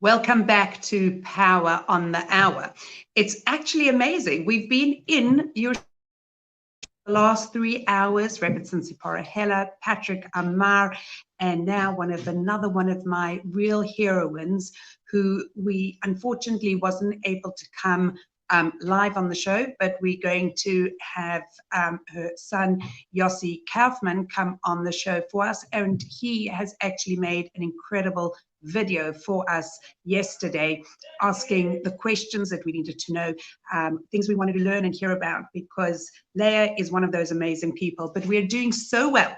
Welcome back to Power on the Hour. It's actually amazing. We've been in your last 3 hours, Robertson Sipora-Heller, Patrick Amar, and now another one of my real heroines who we unfortunately wasn't able to come live on the show, but we're going to have her son, Leah Kaufman, come on the show for us. And he has actually made an incredible video for us yesterday, asking the questions that we needed to know, things we wanted to learn and hear about, because Leah is one of those amazing people. But we're doing so well.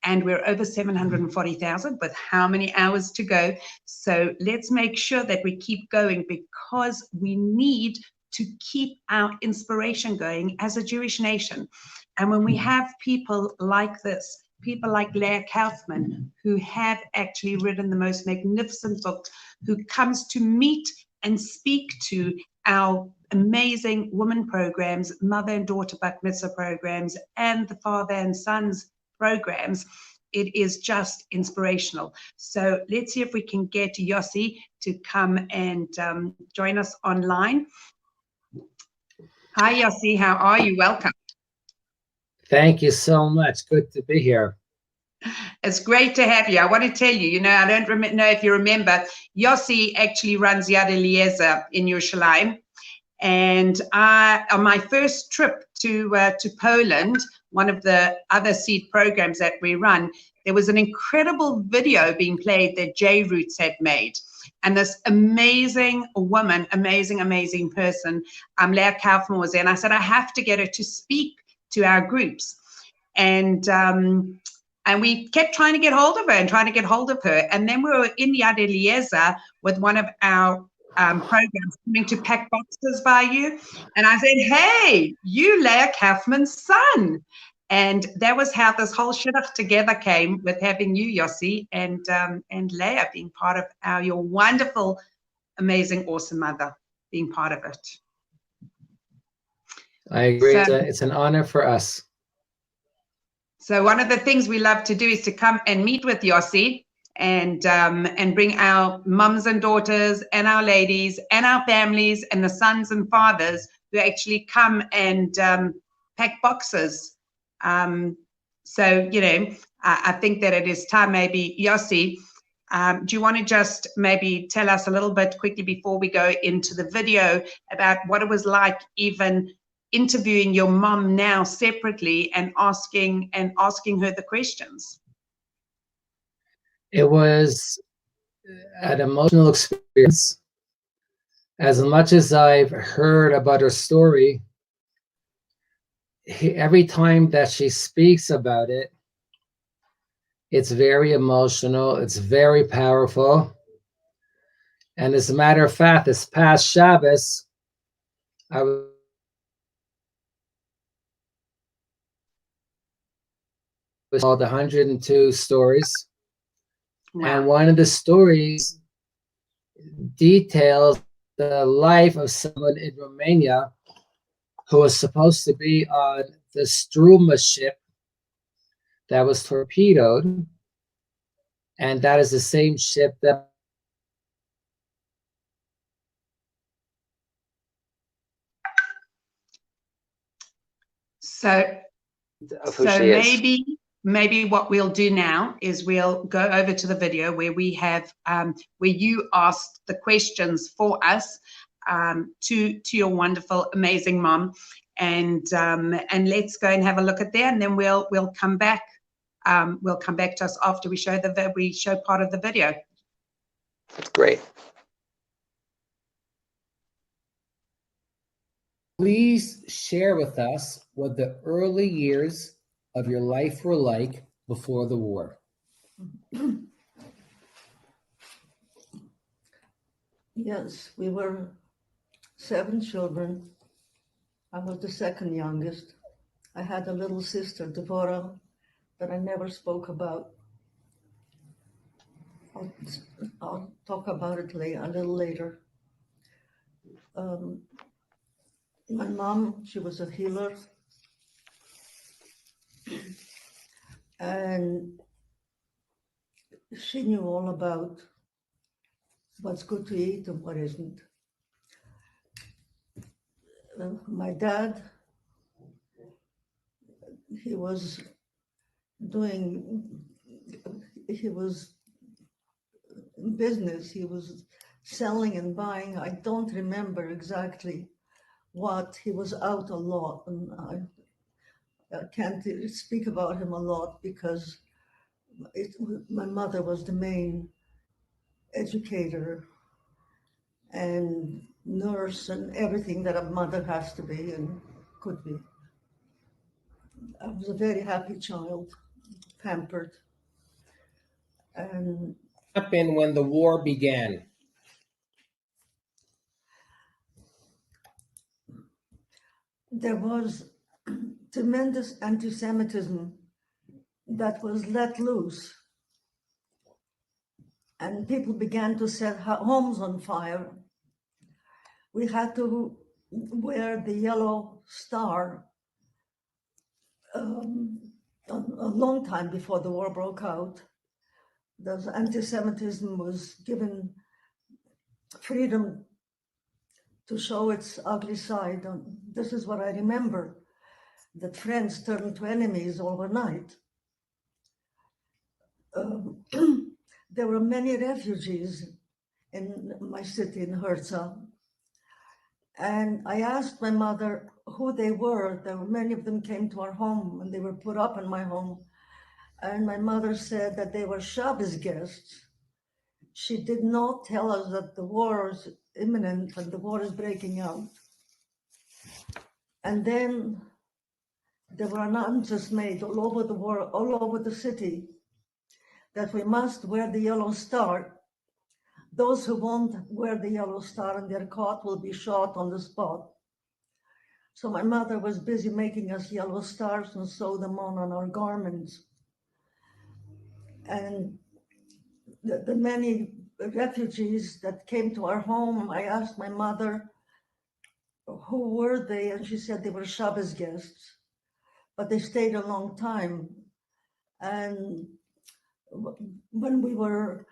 And we're over 740,000 with how many hours to go. So let's make sure that we keep going, because we need to keep our inspiration going as a Jewish nation. And when we have people like this, people like Leah Kaufman, who have actually written the most magnificent book, who comes to meet and speak to our amazing women programs, mother and daughter bat mitzvah programs, and the father and sons programs, it is just inspirational. So let's see if we can get Yossi to come and join us online. Hi, Yossi, how are you? Welcome. Thank you so much. Good to be here. It's great to have you. I want to tell you, I don't know if you remember, Yossi actually runs Yad Eliezer in Yerushalayim. And on my first trip to Poland, one of the other seed programs that we run, there was an incredible video being played that J Roots had made. And this amazing woman, amazing person, Leah Kaufman, was there. And I said, I have to get her to speak to our groups. And we kept trying to get hold of her. And then we were in Yad Eliezer with one of our programs coming to pack boxes by you. And I said, hey, you Leah Kaufman's son. And that was how this whole shidduch together came, with having you, Yossi, and Leah being part of your wonderful, amazing, awesome mother, being part of it. I agree. So, it's an honor for us. So one of the things we love to do is to come and meet with Yossi and bring our mums and daughters and our ladies and our families and the sons and fathers who actually come and pack boxes. So, I think that it is time, maybe, Yossi, do you want to just maybe tell us a little bit quickly before we go into the video about what it was like even interviewing your mom now separately and asking her the questions? It was an emotional experience. As much as I've heard about her story, every time that she speaks about it, it's very emotional, it's very powerful. And as a matter of fact, this past Shabbos, I was called 102 stories. Wow. And one of the stories details the life of someone in Romania who was supposed to be on the Struma ship that was torpedoed. And that is the same ship that So maybe what we'll do now is we'll go over to the video where we have where you asked the questions for us to your wonderful, amazing mom, and let's go and have a look at that, and then we'll come back. We'll come back to us after we show part of the video. That's great. Please share with us what the early years of your life were like before the war. Yes, we were 7 children. I was the second youngest. I had a little sister, Devorah, that I never spoke about. I'll talk about it a little later. My mom, she was a healer. And she knew all about what's good to eat and what isn't. My dad, he was in business, he was selling and buying. I don't remember exactly what. He was out a lot, and I can't speak about him a lot because my mother was the main educator and nurse and everything that a mother has to be and could be. I was a very happy child, pampered. And Happened when the war began. there was tremendous anti-Semitism that was let loose. And people began to set homes on fire. We had to wear the yellow star a long time before the war broke out. The anti-Semitism was given freedom to show its ugly side. This is what I remember, that friends turned to enemies overnight. There were many refugees in my city, in Herza. And I asked my mother who they were. Many of them came to our home and they were put up in my home. And my mother said that they were Shabbos guests. She did not tell us that the war is imminent and the war is breaking out. And then there were announcements made all over the world, all over the city, that we must wear the yellow star. Those who won't wear the yellow star and they're caught will be shot on the spot. So my mother was busy making us yellow stars and sew them on our garments. And the many refugees that came to our home, I asked my mother, who were they? And she said they were Shabbos guests, but they stayed a long time. And when we were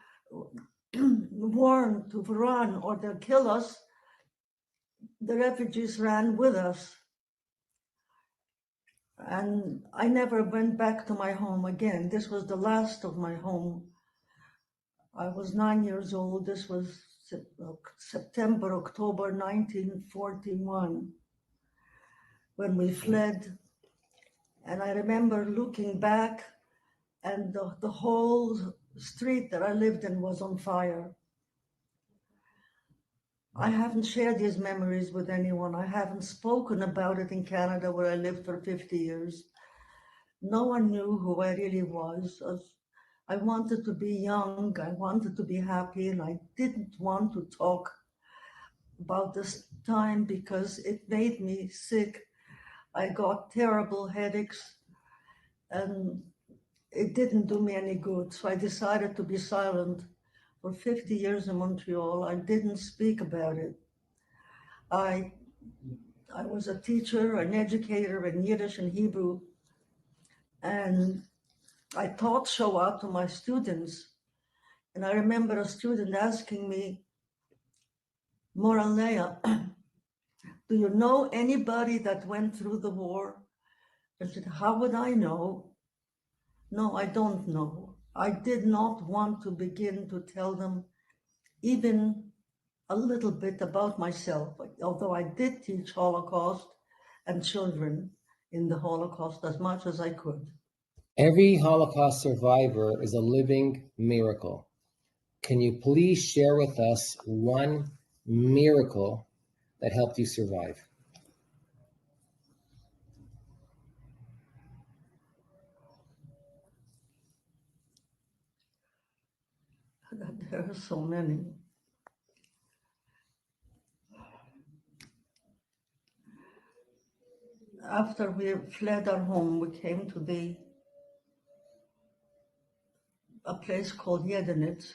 warned to run or they'll kill us, the refugees ran with us. And I never went back to my home again. This was the last of my home. I was 9 years old. This was September, October 1941, when we fled. And I remember looking back, and the whole street that I lived in was on fire. I haven't shared these memories with anyone. I haven't spoken about it in Canada, where I lived for 50 years. No one knew who I really was. I wanted to be young, I wanted to be happy, and I didn't want to talk about this time because it made me sick. I got terrible headaches, and it didn't do me any good. So I decided to be silent. For 50 years in Montreal, I didn't speak about it. I was a teacher, an educator in Yiddish and Hebrew, and I taught Shoah to my students. And I remember a student asking me, Mora Leah, do you know anybody that went through the war? I said, how would I know? No, I don't know. I did not want to begin to tell them even a little bit about myself, although I did teach Holocaust and children in the Holocaust as much as I could. Every Holocaust survivor is a living miracle. Can you please share with us one miracle that helped you survive? There are so many. After we fled our home, we came to a place called Yedenitz.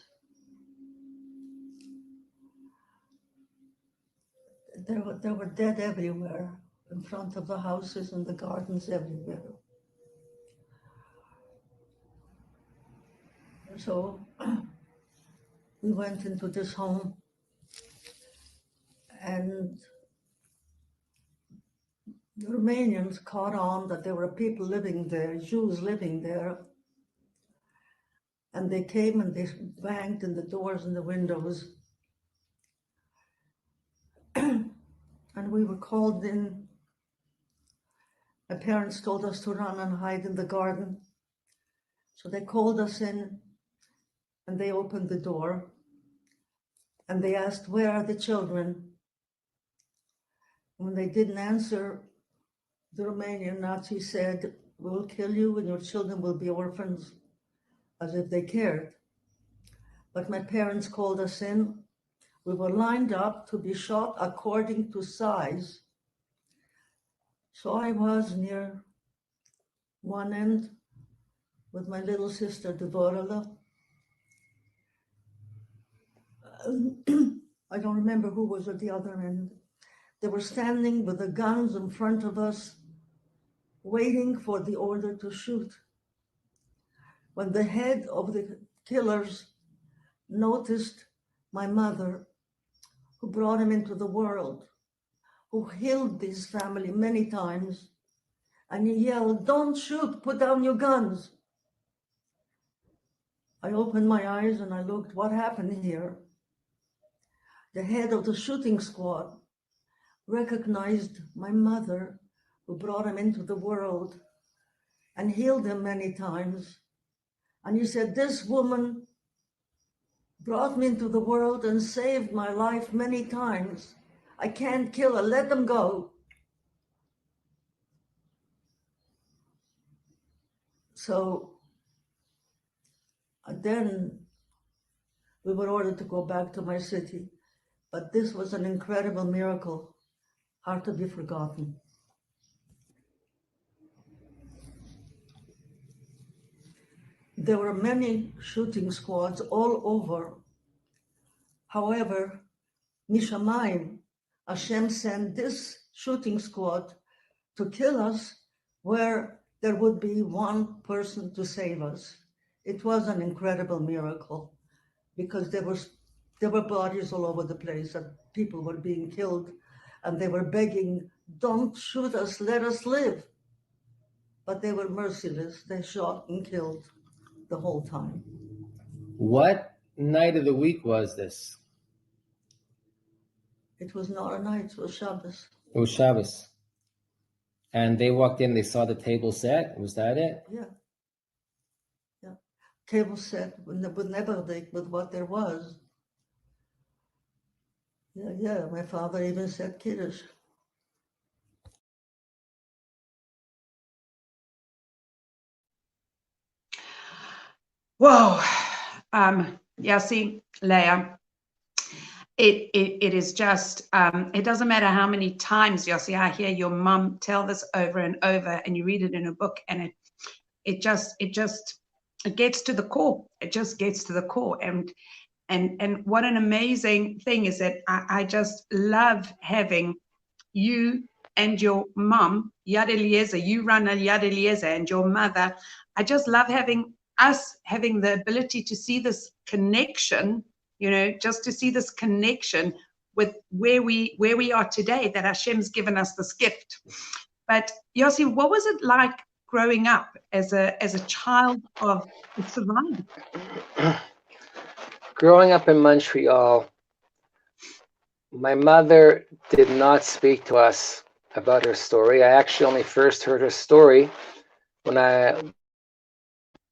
There were dead everywhere, in front of the houses and the gardens everywhere. So we went into this home, and the Romanians caught on that there were people living there, Jews living there, and they came and they banged in the doors and the windows. And we were called in. My parents told us to run and hide in the garden. So they called us in, and they opened the door, and they asked, "Where are the children?" When they didn't answer, the Romanian Nazi said, "We will kill you and your children will be orphans," as if they cared. But my parents called us in. We were lined up to be shot according to size. So I was near one end with my little sister, Devorala. I don't remember who was at the other end. They were standing with the guns in front of us, waiting for the order to shoot. When the head of the killers noticed my mother, who brought him into the world, who healed this family many times, and he yelled, "Don't shoot, put down your guns." I opened my eyes and I looked, what happened here? The head of the shooting squad recognized my mother, who brought him into the world and healed him many times. And he said, "This woman brought me into the world and saved my life many times. I can't kill her, let them go." So then we were ordered to go back to my city. But this was an incredible miracle, hard to be forgotten. There were many shooting squads all over. However, Mishamayim, Hashem sent this shooting squad to kill us where there would be one person to save us. It was an incredible miracle because there were bodies all over the place and people were being killed and they were begging, "Don't shoot us, let us live." But they were merciless. They shot and killed the whole time. What night of the week was this? It was not a night, it was Shabbos. It was Shabbos. And they walked in, they saw the table set. Was that it? Yeah. Table set with Neberdik, with what there was. Yeah. My father even said Kiddush. Whoa. Yeah, see, Leah, it is just, it doesn't matter how many times, Yossi, I hear your mum tell this over and over, and you read it in a book, and it gets to the core. It just gets to the core. And what an amazing thing is that I just love having you and your mum, Yad Eliezer, you run a Yad Eliezer, and your mother. I just love having the ability to see this connection, just to see this connection with where we are today, that Hashem's given us this gift. But Yossi, what was it like growing up as a child of the survivor? Growing up in Montreal, my mother did not speak to us about her story. I actually only first heard her story when I was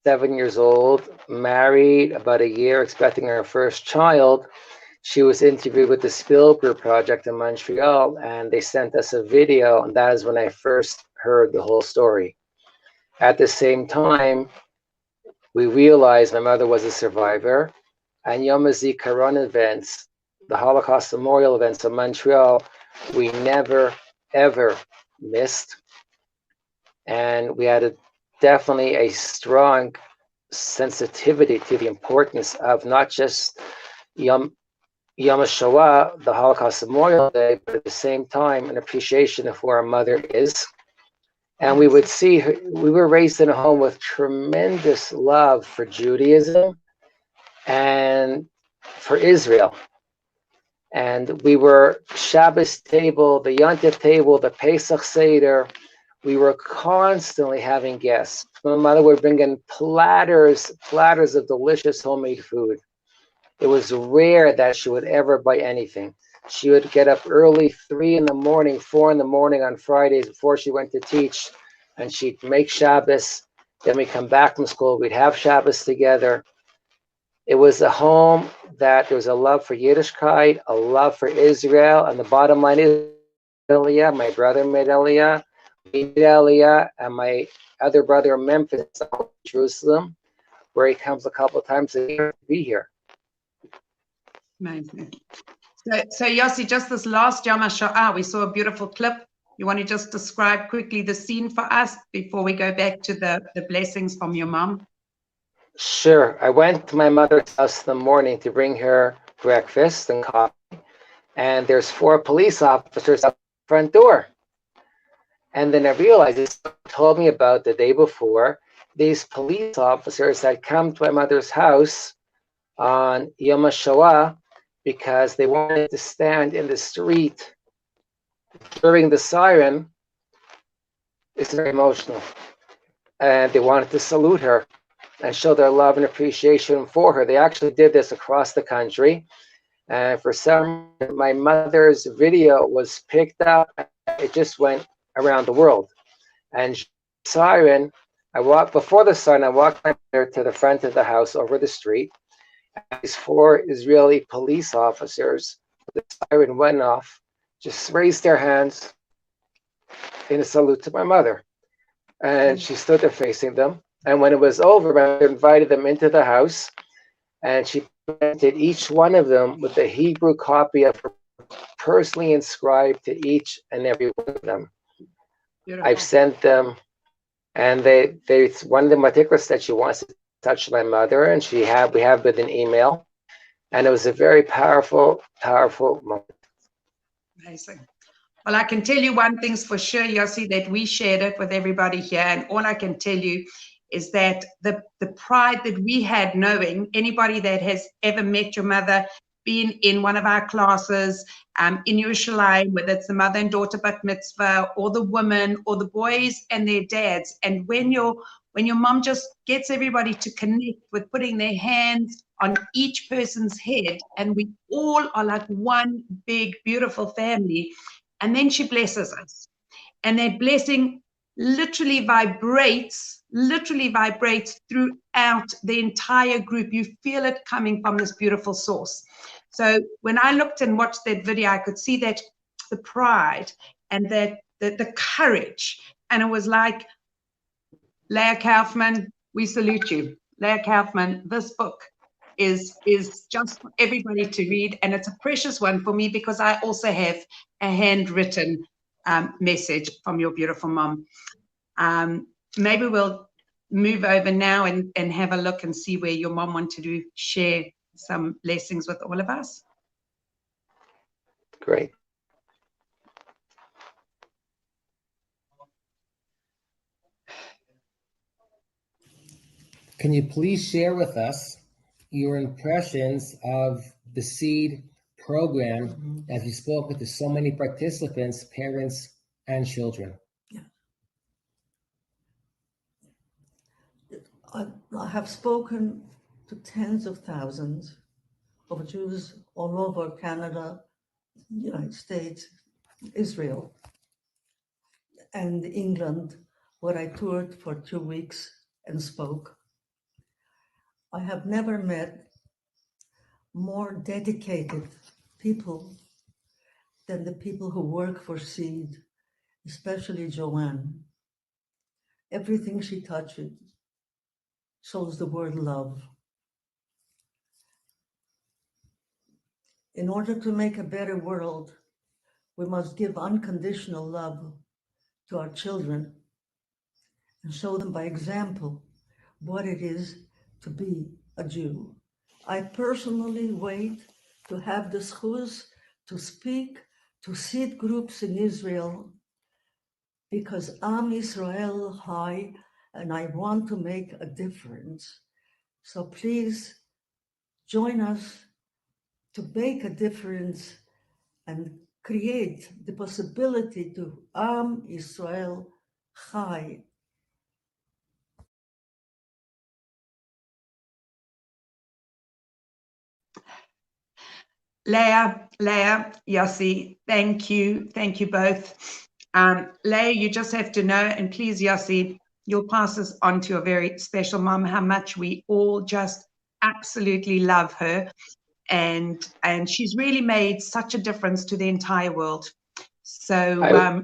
7 years old, married, about a year, expecting her first child. She was interviewed with the Spielberg Project in Montreal, and they sent us a video, and that is when I first heard the whole story. At the same time, we realized my mother was a survivor, and Yom HaZikaron events, the Holocaust Memorial events in Montreal, we never, ever missed. And we had definitely a strong sensitivity to the importance of not just Yom HaShoah, the Holocaust Memorial Day, but at the same time, an appreciation of who our mother is. And we would see her, we were raised in a home with tremendous love for Judaism. And for Israel. And we were Shabbos table, the Yontif table, the Pesach Seder. We were constantly having guests. My mother would bring in platters of delicious homemade food. It was rare that she would ever buy anything. She would get up early, 3 in the morning, 4 in the morning on Fridays before she went to teach, and she'd make Shabbos. Then we'd come back from school, we'd have Shabbos together. It was a home that there was a love for Yiddishkeit, a love for Israel, and the bottom line is Aliyah. My brother made Aliyah, we made Aliyah, and my other brother in Memphis, Jerusalem, where he comes a couple of times a year to be here. Amazing. So Yossi, just this last Yom HaShoah, we saw a beautiful clip. You want to just describe quickly the scene for us before we go back to the blessings from your mom? Sure. I went to my mother's house in the morning to bring her breakfast and coffee, and there's 4 police officers at the front door. And then I realized, this told me about the day before, these police officers had come to my mother's house on Yom HaShoah because they wanted to stand in the street during the siren. It's very emotional. And they wanted to salute her and show their love and appreciation for her. They actually did this across the country. And for some reason, my mother's video was picked up. It just went around the world. And siren, I walked before the siren, I walked to the front of the house over the street. And these 4 Israeli police officers, the siren went off, just raised their hands in a salute to my mother. And she stood there facing them. And when it was over, my mother invited them into the house, and she presented each one of them with a Hebrew copy of her personally inscribed to each and every one of them. Beautiful. I've sent them, and they one of them particular said she wants to touch my mother, and we have with an email, and it was a very powerful moment. Amazing. Well, I can tell you one thing's for sure, Yossi, that we shared it with everybody here, and all I can tell you is that the pride that we had knowing anybody that has ever met your mother, been in one of our classes in Yerushalayim, whether it's the mother and daughter bat mitzvah, or the women, or the boys and their dads, and when your mom just gets everybody to connect with putting their hands on each person's head, and we all are like one big, beautiful family, and then she blesses us, and that blessing literally vibrates throughout the entire group. You feel it coming from this beautiful source. So when I looked and watched that video, I could see that the pride and that the courage, and it was like, Leah Kaufman, we salute you. Leah Kaufman, this book is just for everybody to read, and it's a precious one for me because I also have a handwritten message from your beautiful mom. Maybe we'll move over now and have a look and see where your mom wanted to share some blessings with all of us. Great. Can you please share with us your impressions of the SEED program as you spoke with so many participants, parents, and children? Yeah. I have spoken to tens of thousands of Jews all over Canada, United States, Israel, and England, where I toured for 2 weeks and spoke. I have never met more dedicated people than the people who work for SEED, especially Joanne. Everything she touches shows the word love. In order to make a better world, we must give unconditional love to our children and show them by example what it is to be a Jew. I personally wait to have the schus to speak to SEED groups in Israel because Am Israel High, and I want to make a difference. So please join us to make a difference and create the possibility to Am Israel Chai. Leah, Yossi, thank you both. Leah, you just have to know, and please, Yossi, you'll pass this on to your very special mom, how much we all just absolutely love her. And she's really made such a difference to the entire world. So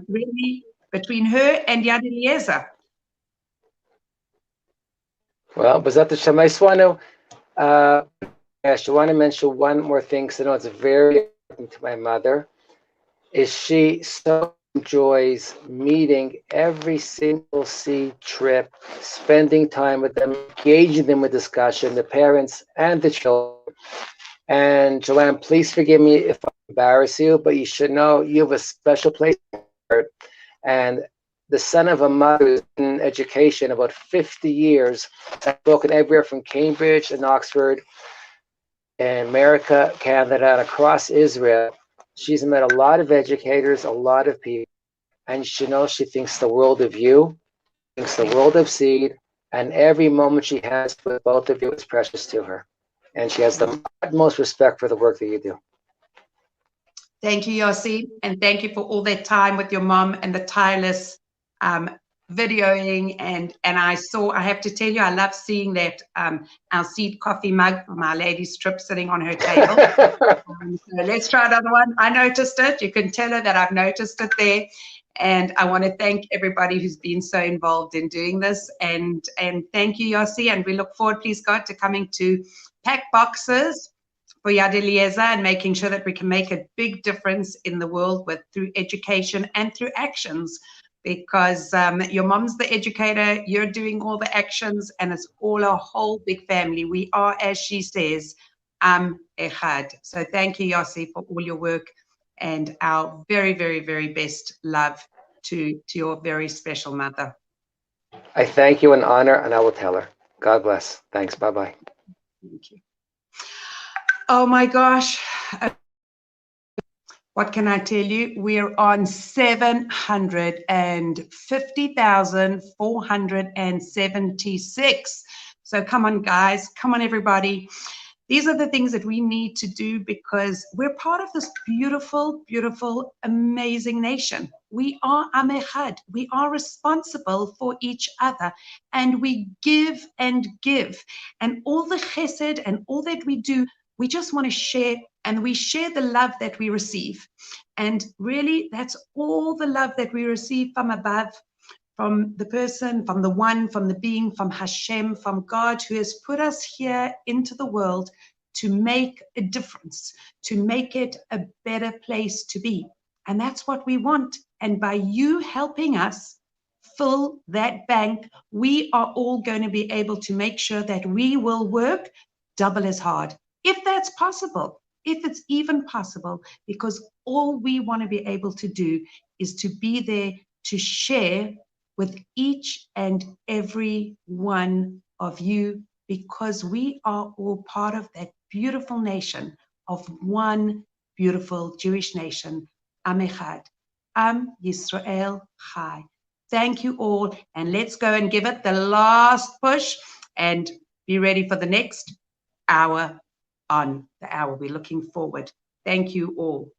really, between her and Yad Eliezer. Well, B'ezrat Hashem, I just want to mention one more thing, because I know it's very important to my mother, is she so enjoys meeting every single seed trip, spending time with them, engaging them with discussion, the parents and the children. And Joanne, please forgive me if I embarrass you, but you should know you have a special place in my heart. And the son of a mother in education about 50 years, I've spoken everywhere from Cambridge and Oxford, in America, Canada, and across Israel. She's met a lot of educators, a lot of people, and you should know she thinks the world of you, thinks the world of Seed, and every moment she has with both of you is precious to her. And she has the utmost respect for the work that you do. Thank you, Yossi, and thank you for all that time with your mom and the tireless videoing. And I have to tell you, I love seeing that our Seed coffee mug from Our Lady's Trip sitting on her table. So let's try another one. I noticed it. You can tell her that I've noticed it there. And I want to thank everybody who's been so involved in doing this. And thank you, Yossi. And we look forward, please God, to coming to pack boxes for Yad Eliezer and making sure that we can make a big difference in the world through education and through actions. Because your mom's the educator, you're doing all the actions, and it's all a whole big family. We are, as she says, Echad. So thank you, Yossi, for all your work, and our very, very, very best love to your very special mother. I thank you and honor, and I will tell her. God bless. Thanks. Bye-bye. Thank you. Oh my gosh. What can I tell you? We're on 750,476. So come on, guys. Come on, everybody. These are the things that we need to do because we're part of this beautiful, beautiful, amazing nation. We are Am Echad. We are responsible for each other, and we give and give. And all the chesed and all that we do, we just want to share, and we share the love that we receive. And really, that's all the love that we receive from above, from the person, from the one, from the being, from Hashem, from God, who has put us here into the world to make a difference, to make it a better place to be. And that's what we want. And by you helping us fill that bank, we are all going to be able to make sure that we will work double as hard, if that's possible, if it's even possible, because all we want to be able to do is to be there to share with each and every one of you, because we are all part of that beautiful nation, of one beautiful Jewish nation, Am Echad, Am Yisrael Chai. Thank you all, and let's go and give it the last push and be ready for the next hour on the hour. We're looking forward. Thank you all.